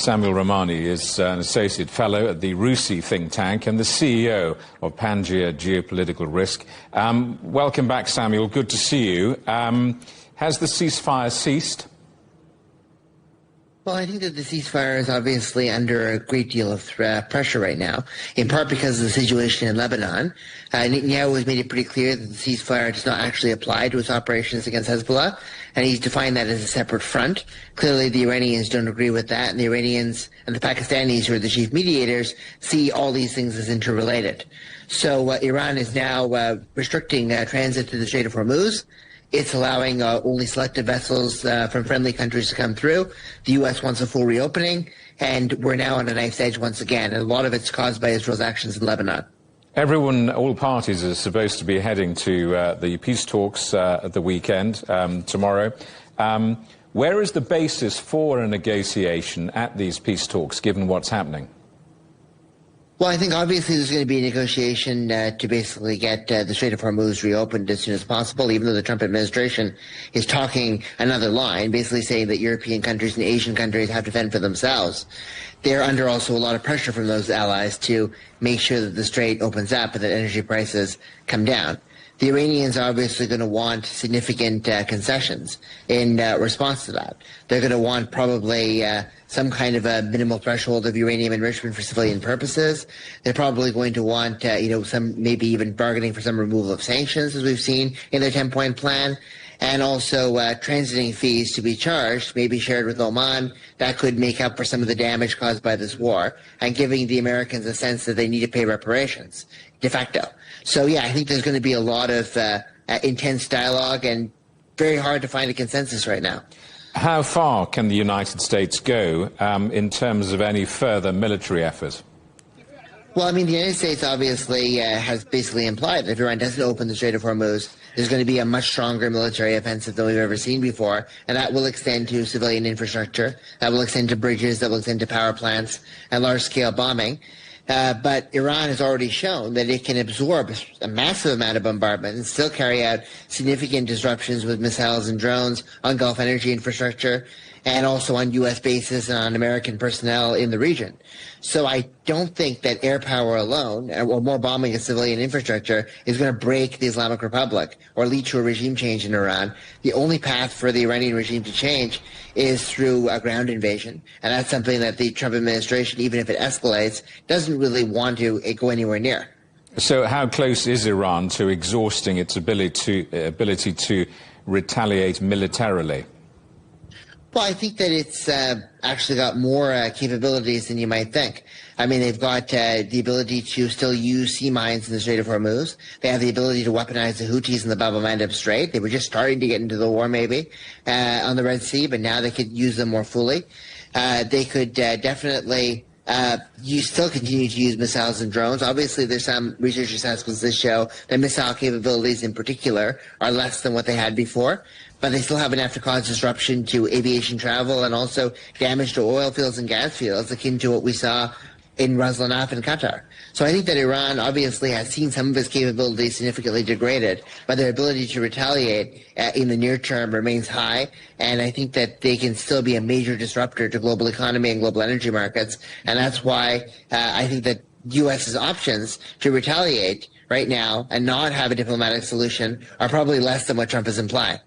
Samuel Ramani is an associate fellow at the RUSI think tank and the CEO of Pangea Geopolitical Risk. Welcome back, Samuel. Good to see you. Has the ceasefire ceased? Well, I think that the ceasefire is obviously under a great deal of pressure right now, in part because of the situation in Lebanon. Netanyahu has made it pretty clear that the ceasefire does not actually apply to its operations against Hezbollah, and he's defined that as a separate front. Clearly, the Iranians don't agree with that, and the Iranians and the Pakistanis, who are the chief mediators, see all these things as interrelated. So Iran is now restricting transit to the Strait of Hormuz. It's allowing only selected vessels from friendly countries to come through. The U.S. wants a full reopening, and we're now on a knife's edge once again. And a lot of it's caused by Israel's actions in Lebanon. All parties are supposed to be heading to the peace talks at the weekend, tomorrow. Where is the basis for a negotiation at these peace talks, given what's happening? Well, I think obviously there's going to be a negotiation to basically get the Strait of Hormuz reopened as soon as possible, even though the Trump administration is talking another line, basically saying that European countries and Asian countries have to fend for themselves. They're under also a lot of pressure from those allies to make sure that the strait opens up and that energy prices come down. The Iranians are obviously going to want significant concessions in response to that. They're going to want probably some kind of a minimal threshold of uranium enrichment for civilian purposes. They're probably going to want, some maybe even bargaining for some removal of sanctions, as we've seen in their 10-point plan, and also transiting fees to be charged, maybe shared with Oman. That could make up for some of the damage caused by this war, and giving the Americans a sense that they need to pay reparations, de facto. So, yeah, I think there's going to be a lot of intense dialogue and very hard to find a consensus right now. How far can the United States go in terms of any further military effort? Well, I mean, the United States obviously has basically implied that if Iran doesn't open the Strait of Hormuz, there's going to be a much stronger military offensive than we've ever seen before, and that will extend to civilian infrastructure, that will extend to bridges, that will extend to power plants, and large-scale bombing. But Iran has already shown that it can absorb a massive amount of bombardment and still carry out significant disruptions with missiles and drones on Gulf energy infrastructure and also on U.S. bases and on American personnel in the region. So I don't think that air power alone, or more bombing of civilian infrastructure, is going to break the Islamic Republic or lead to a regime change in Iran. The only path for the Iranian regime to change is through a ground invasion. And that's something that the Trump administration, even if it escalates, doesn't really want to go anywhere near. So how close is Iran to exhausting its ability to retaliate militarily? Well, I think that it's actually got more capabilities than you might think. I mean, they've got the ability to still use sea mines in the Strait of Hormuz. They have the ability to weaponize the Houthis in the Bab el-Mandeb Strait. They were just starting to get into the war, maybe, on the Red Sea, but now they could use them more fully. They could definitely still continue to use missiles and drones. Obviously, there's some research assessments that show that missile capabilities in particular are less than what they had before, but they still have enough to cause disruption to aviation travel and also damage to oil fields and gas fields, akin to what we saw in Ras Al Khaimah in Qatar. So I think that Iran obviously has seen some of its capabilities significantly degraded, but their ability to retaliate in the near term remains high, and I think that they can still be a major disruptor to global economy and global energy markets, and that's why I think that U.S.'s options to retaliate right now and not have a diplomatic solution are probably less than what Trump is implying.